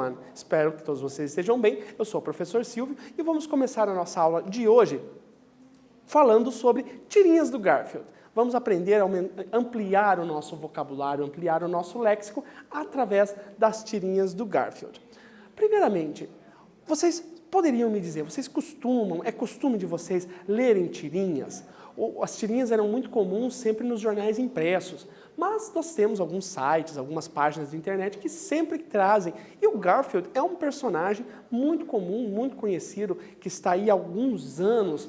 everyone! Espero que todos vocês estejam bem. Eu sou o professor Silvio e vamos começar a nossa aula de hoje falando sobre tirinhas do Garfield. Vamos aprender a ampliar o nosso vocabulário, ampliar o nosso léxico através das tirinhas do Garfield. Primeiramente, vocês poderiam me dizer, é costume de vocês lerem tirinhas? As tirinhas eram muito comuns sempre nos jornais impressos, mas nós temos alguns sites, algumas páginas de internet que sempre trazem. E o Garfield é um personagem muito comum, muito conhecido, que está aí há alguns anos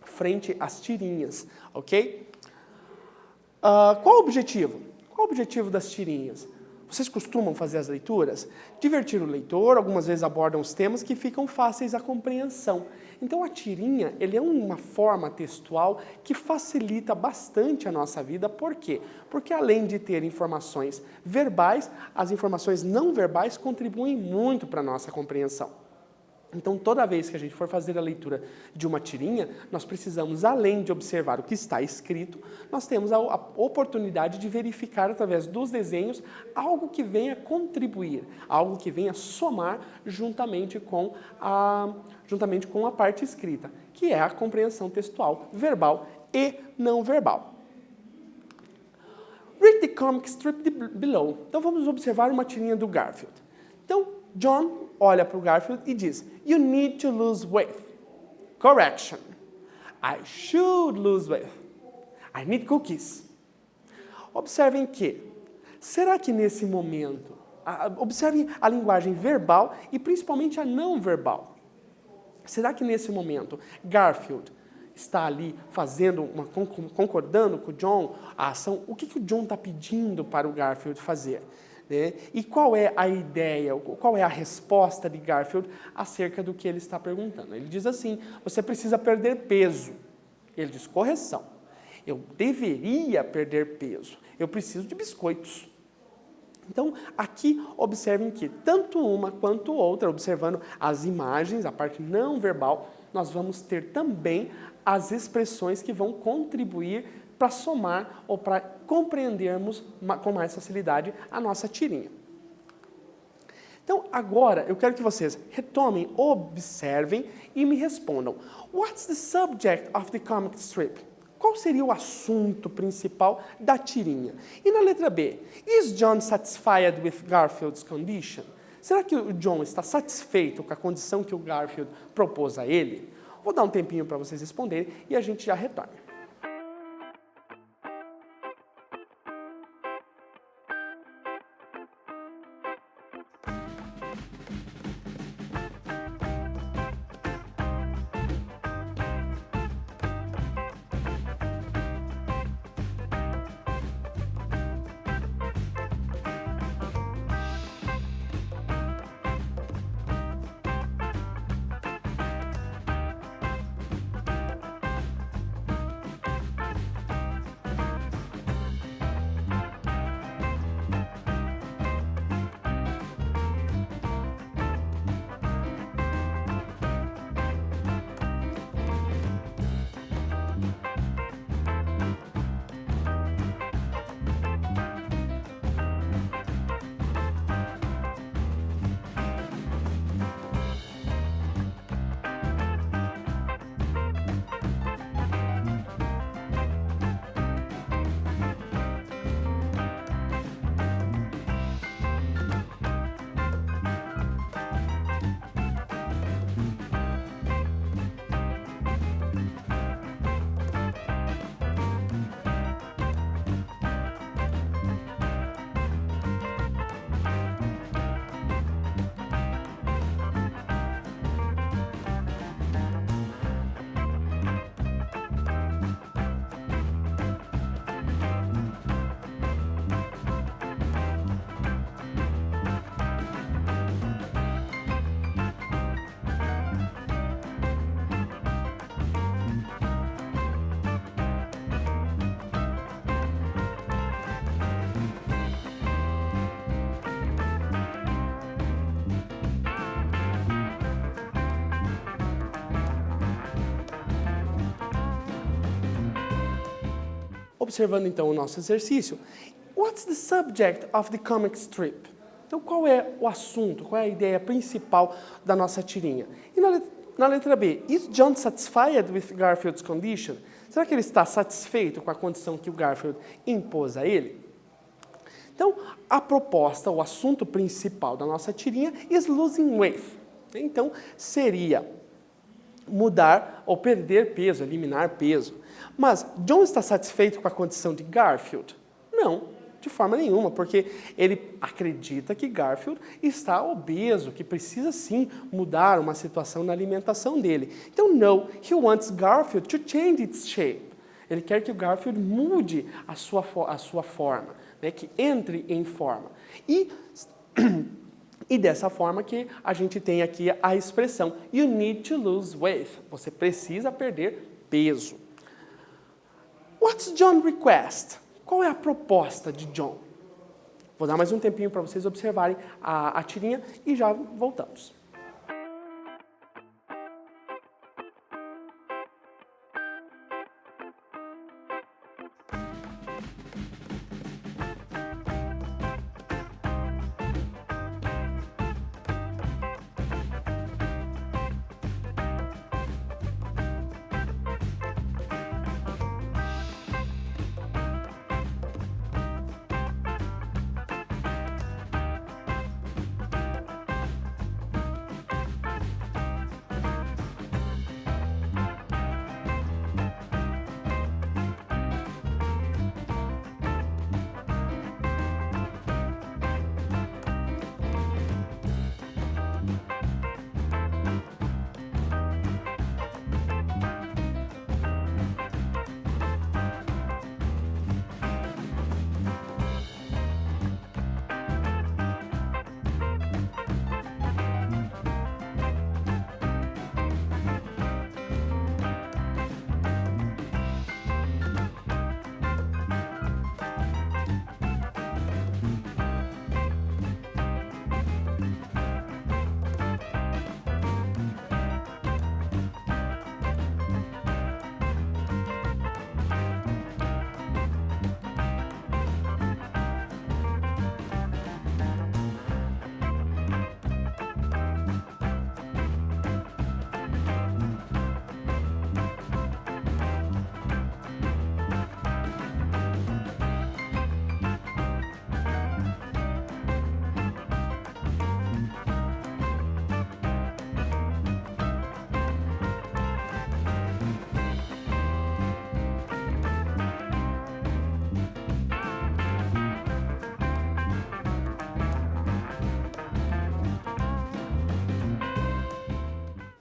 frente às tirinhas, ok? Qual o objetivo? Qual o objetivo das tirinhas? Vocês costumam fazer as leituras? Divertir o leitor, algumas vezes abordam os temas que ficam fáceis à compreensão. Então a tirinha, ele é uma forma textual que facilita bastante a nossa vida. Por quê? Porque além de ter informações verbais, as informações não verbais contribuem muito para a nossa compreensão. Então, toda vez que a gente for fazer a leitura de uma tirinha, nós precisamos, além de observar o que está escrito, nós temos a oportunidade de verificar, através dos desenhos, algo que venha contribuir, algo que venha somar juntamente com a parte escrita, que é a compreensão textual, verbal e não verbal. Read the comic strip below. Então, vamos observar uma tirinha do Garfield. Então, John olha para o Garfield e diz, "You need to lose weight." Correction. "I should lose weight. I need cookies." Observem que, será que nesse momento, observem a linguagem verbal e principalmente a não verbal. Será que nesse momento Garfield está ali concordando com o John, a ação? O que o John está pedindo para o Garfield fazer? Né? E qual é a ideia, qual é a resposta de Garfield acerca do que ele está perguntando? Ele diz assim, você precisa perder peso. Ele diz, correção, eu deveria perder peso, eu preciso de biscoitos. Então, aqui observem que tanto uma quanto outra, observando as imagens, a parte não verbal, nós vamos ter também as expressões que vão contribuir para somar ou para compreendermos com mais facilidade a nossa tirinha. Então, agora, eu quero que vocês retomem, observem e me respondam. What's the subject of the comic strip? Qual seria o assunto principal da tirinha? E na letra B, is John satisfied with Garfield's condition? Será que o John está satisfeito com a condição que o Garfield propôs a ele? Vou dar um tempinho para vocês responderem e a gente já retorna. Observando então o nosso exercício. What's the subject of the comic strip? Então, qual é o assunto, qual é a ideia principal da nossa tirinha? E na letra B, is John satisfied with Garfield's condition? Será que ele está satisfeito com a condição que o Garfield impôs a ele? Então, a proposta, o assunto principal da nossa tirinha is losing weight. Então, seria mudar ou perder peso, eliminar peso. Mas John está satisfeito com a condição de Garfield? Não, de forma nenhuma, porque ele acredita que Garfield está obeso, que precisa sim mudar uma situação na alimentação dele. Então, no, he wants Garfield to change its shape. Ele quer que o Garfield mude a sua forma, né, que entre em forma. E dessa forma que a gente tem aqui a expressão you need to lose weight. Você precisa perder peso. What's John request? Qual é a proposta de John? Vou dar mais um tempinho para vocês observarem a tirinha e já voltamos.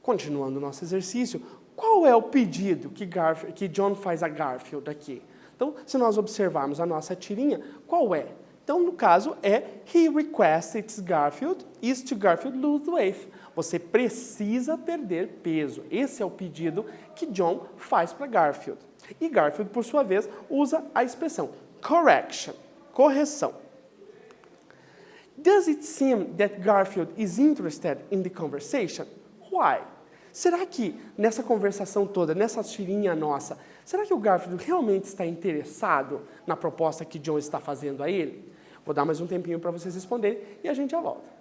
Continuando o nosso exercício, qual é o pedido que John faz a Garfield aqui? Então, se nós observarmos a nossa tirinha, qual é? Então, no caso, he requests Garfield is to Garfield lose weight. Você precisa perder peso. Esse é o pedido que John faz para Garfield. E Garfield, por sua vez, usa a expressão correction, correção. Does it seem that Garfield is interested in the conversation? Why? Será que nessa conversação toda, nessa tirinha nossa, será que o Garfield realmente está interessado na proposta que John está fazendo a ele? Vou dar mais um tempinho para vocês responderem e a gente já volta.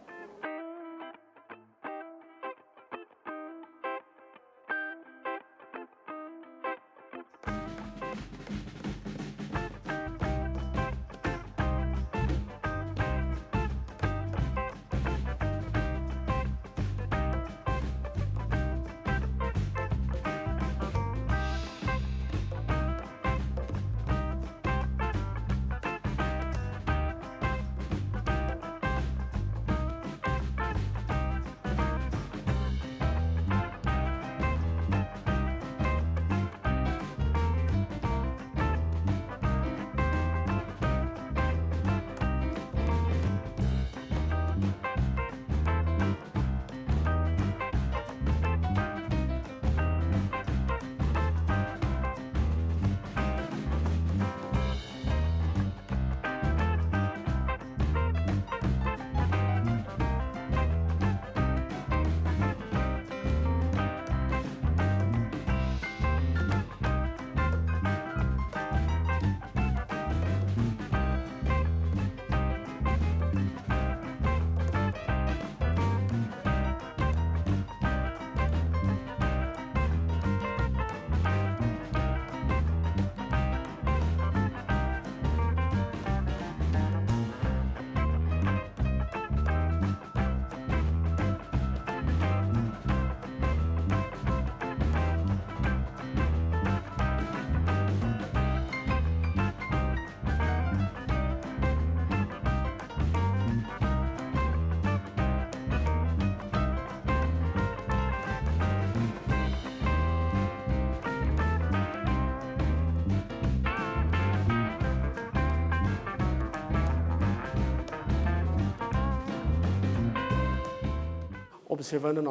observando a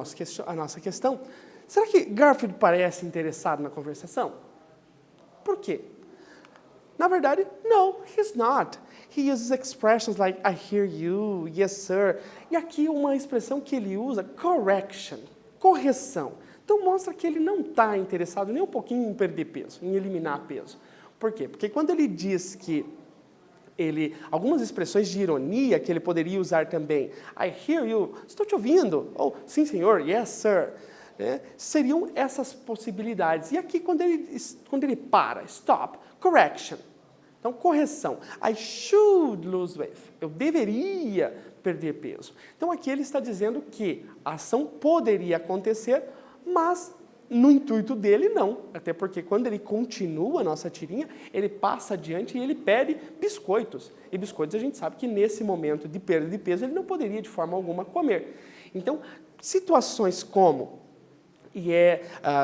nossa questão, será que Garfield parece interessado na conversação? Por quê? Na verdade, no, he's not. He uses expressions like, I hear you, yes sir. E aqui uma expressão que ele usa, correction, correção. Então mostra que ele não está interessado nem um pouquinho em perder peso, em eliminar peso. Por quê? Porque quando ele diz que algumas expressões de ironia que ele poderia usar também, I hear you, estou te ouvindo, ou sim senhor, yes sir, seriam essas possibilidades. E aqui quando ele para, stop, correction, então correção, I should lose weight, eu deveria perder peso. Então aqui ele está dizendo que a ação poderia acontecer, mas no intuito dele, não. Até porque quando ele continua a nossa tirinha, ele passa adiante e ele pede biscoitos. E biscoitos a gente sabe que nesse momento de perda de peso, ele não poderia de forma alguma comer. Então, situações como,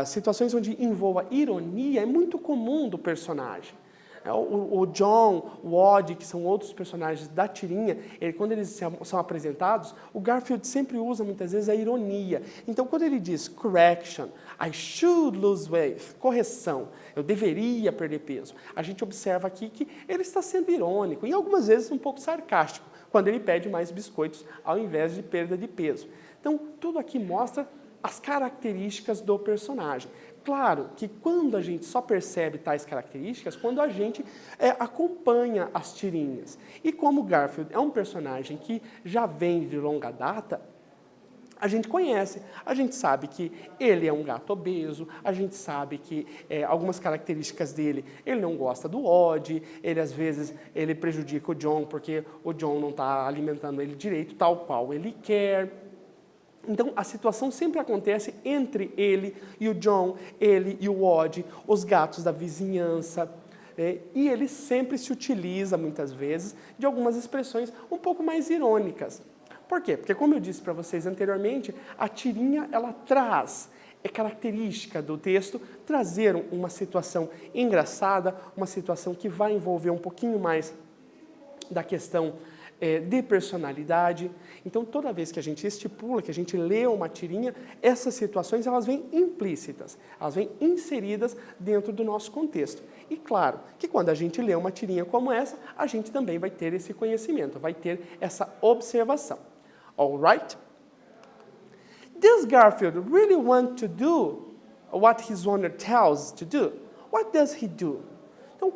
situações onde envolva ironia, é muito comum do personagem. O John, o Odd, que são outros personagens da tirinha, quando eles são apresentados, o Garfield sempre usa muitas vezes a ironia. Então, quando ele diz correction, I should lose weight, correção, eu deveria perder peso, a gente observa aqui que ele está sendo irônico e algumas vezes um pouco sarcástico, quando ele pede mais biscoitos ao invés de perda de peso. Então, tudo aqui mostra as características do personagem. Claro que quando a gente só percebe tais características, quando a gente acompanha as tirinhas. E como Garfield é um personagem que já vem de longa data, a gente conhece, a gente sabe que ele é um gato obeso, a gente sabe que algumas características dele, ele não gosta do Odd, às vezes ele prejudica o John porque o John não está alimentando ele direito, tal qual ele quer. Então, a situação sempre acontece entre ele e o John, ele e o Odd, os gatos da vizinhança, e ele sempre se utiliza, muitas vezes, de algumas expressões um pouco mais irônicas. Por quê? Porque, como eu disse para vocês anteriormente, a tirinha, ela traz, é característica do texto, trazer uma situação engraçada, uma situação que vai envolver um pouquinho mais da questão de personalidade. Então, toda vez que a gente estipula, que a gente lê uma tirinha, essas situações elas vêm implícitas, elas vêm inseridas dentro do nosso contexto. E claro, que quando a gente lê uma tirinha como essa, a gente também vai ter esse conhecimento, vai ter essa observação. Alright? Does Garfield really want to do what his owner tells to do? What does he do? Então,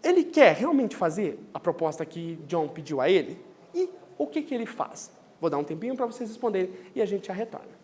ele quer realmente fazer a proposta que John pediu a ele? E o que ele faz? Vou dar um tempinho para vocês responderem e a gente já retorna.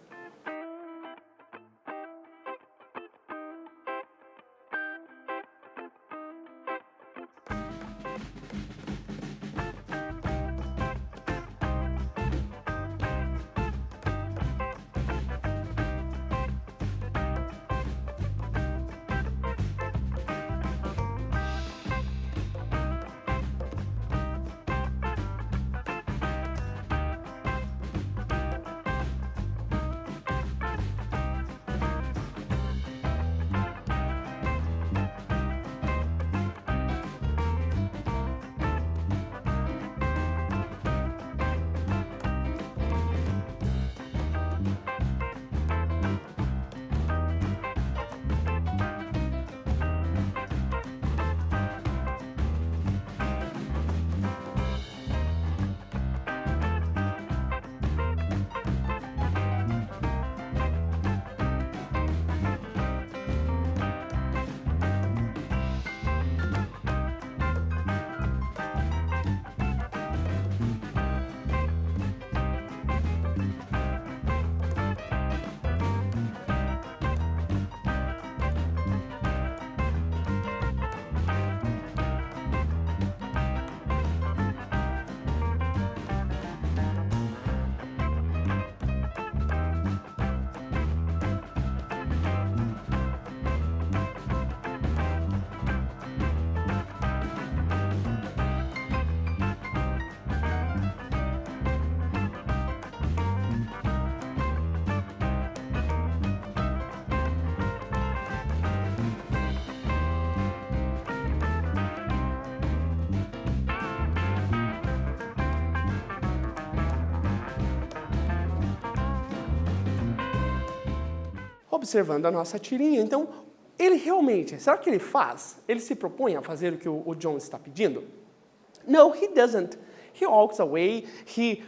observando a nossa tirinha, então, ele realmente, será que ele faz? Ele se propõe a fazer o que o John está pedindo? No, he doesn't. He walks away, he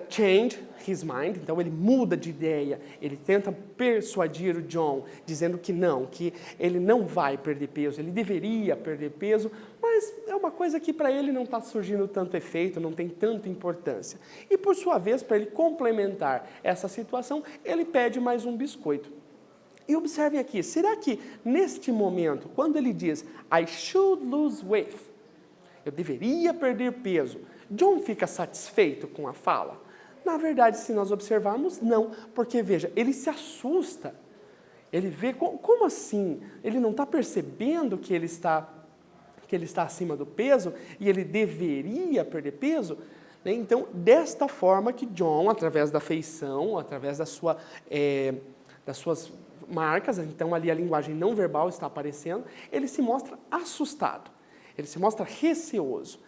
changed his mind, então ele muda de ideia, ele tenta persuadir o John, dizendo que ele não vai perder peso, ele deveria perder peso, mas é uma coisa que para ele não está surgindo tanto efeito, não tem tanta importância. E por sua vez, para ele complementar essa situação, ele pede mais um biscoito. E observem aqui, será que neste momento, quando ele diz I should lose weight, eu deveria perder peso, John fica satisfeito com a fala? Na verdade, se nós observarmos, não, porque veja, ele se assusta, ele vê, como assim? Ele não está percebendo que ele está acima do peso e ele deveria perder peso? Então, desta forma que John, através da feição, através das suas marcas, então ali a linguagem não verbal está aparecendo, ele se mostra assustado, ele se mostra receoso.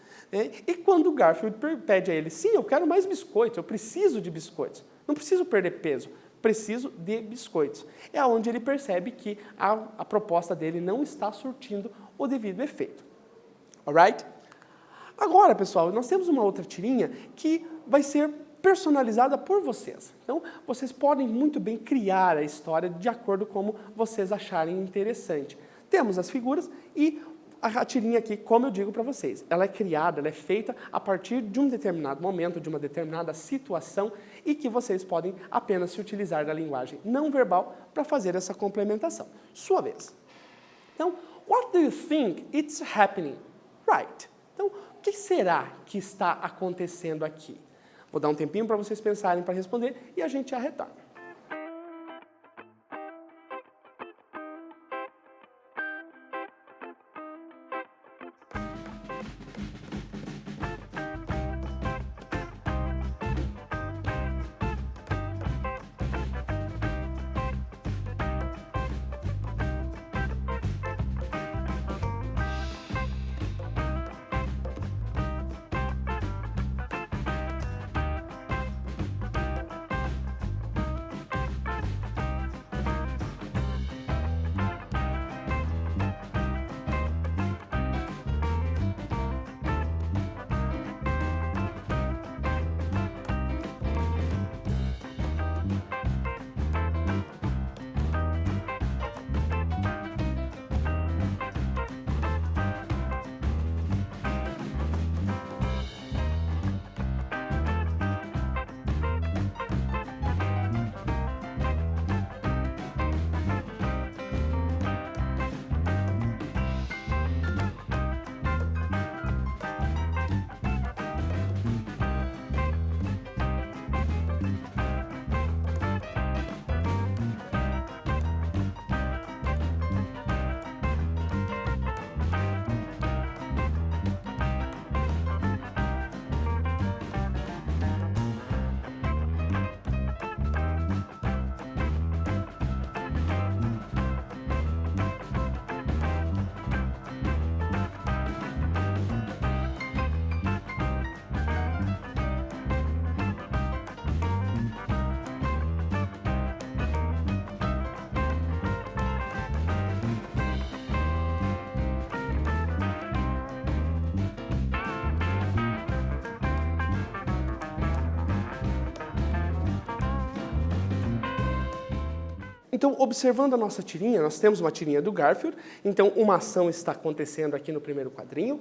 E quando o Garfield pede a ele, sim, eu quero mais biscoitos, eu preciso de biscoitos, não preciso perder peso, preciso de biscoitos. É onde ele percebe que a proposta dele não está surtindo o devido efeito. Alright? Agora, pessoal, nós temos uma outra tirinha que vai ser personalizada por vocês. Então, vocês podem muito bem criar a história de acordo com como vocês acharem interessante. Temos as figuras e a tirinha aqui, como eu digo para vocês, ela é criada, ela é feita a partir de um determinado momento, de uma determinada situação e que vocês podem apenas se utilizar da linguagem não verbal para fazer essa complementação. Sua vez. Então, what do you think it's happening? Right. Então, o que será que está acontecendo aqui? Vou dar um tempinho para vocês pensarem para responder e a gente já retorna. Então, observando a nossa tirinha, nós temos uma tirinha do Garfield, então uma ação está acontecendo aqui no primeiro quadrinho,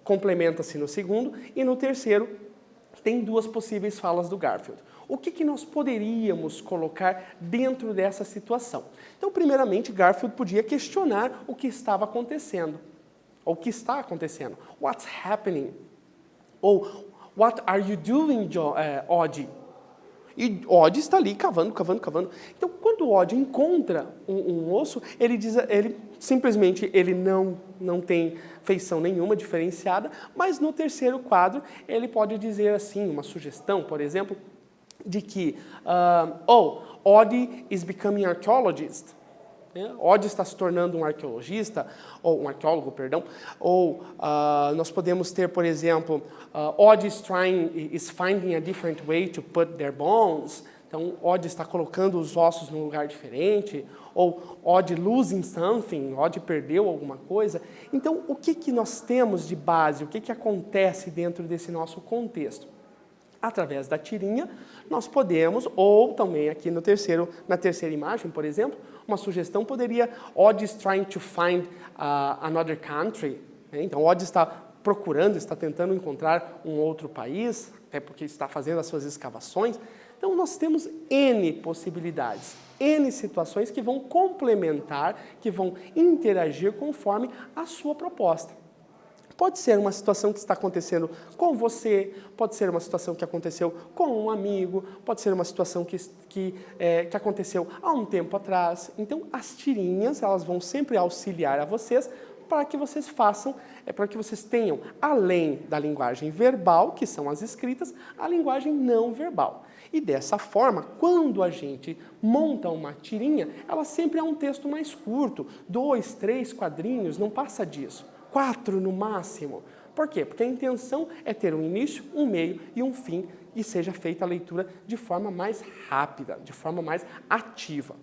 complementa-se no segundo, e no terceiro tem duas possíveis falas do Garfield. O que nós poderíamos colocar dentro dessa situação? Então, primeiramente, Garfield podia questionar o que estava acontecendo, ou o que está acontecendo. What's happening? Ou, what are you doing, Oddie? E Oddie está ali cavando. Então, quando o Oddie encontra um osso, ele simplesmente não tem feição nenhuma diferenciada, mas no terceiro quadro ele pode dizer assim, uma sugestão, por exemplo, de que Oddie is becoming archaeologist. Oddie está se tornando um arqueologista, ou um arqueólogo, perdão, ou nós podemos ter, por exemplo, Oddie is finding a different way to put their bones. Então, odd está colocando os ossos num lugar diferente, ou odd losing something, odd perdeu alguma coisa. Então, o que nós temos de base, o que acontece dentro desse nosso contexto? Através da tirinha, nós podemos, ou também aqui na terceira imagem, por exemplo, uma sugestão poderia, odd is trying to find another country. Então, odd está procurando, está tentando encontrar um outro país, até porque está fazendo as suas escavações. Então, nós temos N possibilidades, N situações que vão complementar, que vão interagir conforme a sua proposta. Pode ser uma situação que está acontecendo com você, pode ser uma situação que aconteceu com um amigo, pode ser uma situação que aconteceu há um tempo atrás. Então, as tirinhas, elas vão sempre auxiliar a vocês para que vocês façam, para que vocês tenham, além da linguagem verbal, que são as escritas, a linguagem não verbal. E dessa forma, quando a gente monta uma tirinha, ela sempre é um texto mais curto, 2, 3 quadrinhos, não passa disso. 4 no máximo. Por quê? Porque a intenção é ter um início, um meio e um fim e seja feita a leitura de forma mais rápida, de forma mais ativa.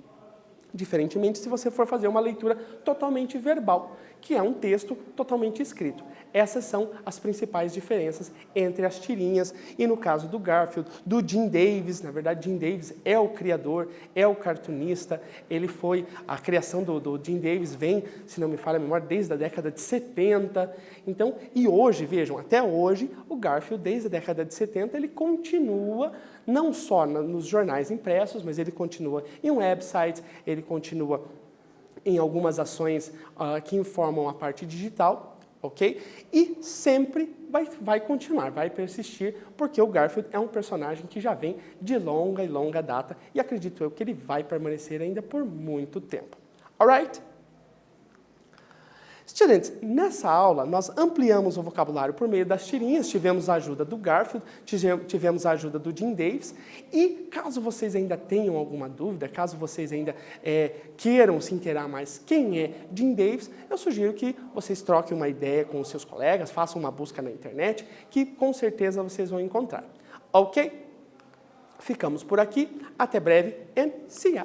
Diferentemente se você for fazer uma leitura totalmente verbal, que é um texto totalmente escrito. Essas são as principais diferenças entre as tirinhas e no caso do Garfield, do Jim Davis. Na verdade, Jim Davis é o criador, é o cartunista. A criação do Jim Davis vem, se não me falha a memória, desde a década de 70. Então, e hoje, vejam, até hoje, o Garfield, desde a década de 70, ele continua não só nos jornais impressos, mas ele continua em websites, ele continua em algumas ações que informam a parte digital, ok? E sempre vai continuar, vai persistir, porque o Garfield é um personagem que já vem de longa e longa data e acredito eu que ele vai permanecer ainda por muito tempo. Alright? Students, nessa aula nós ampliamos o vocabulário por meio das tirinhas, tivemos a ajuda do Garfield, tivemos a ajuda do Jim Davis e caso vocês ainda tenham alguma dúvida, caso vocês ainda queiram se inteirar mais quem é Jim Davis, eu sugiro que vocês troquem uma ideia com os seus colegas, façam uma busca na internet que com certeza vocês vão encontrar. Ok? Ficamos por aqui, até breve and see ya!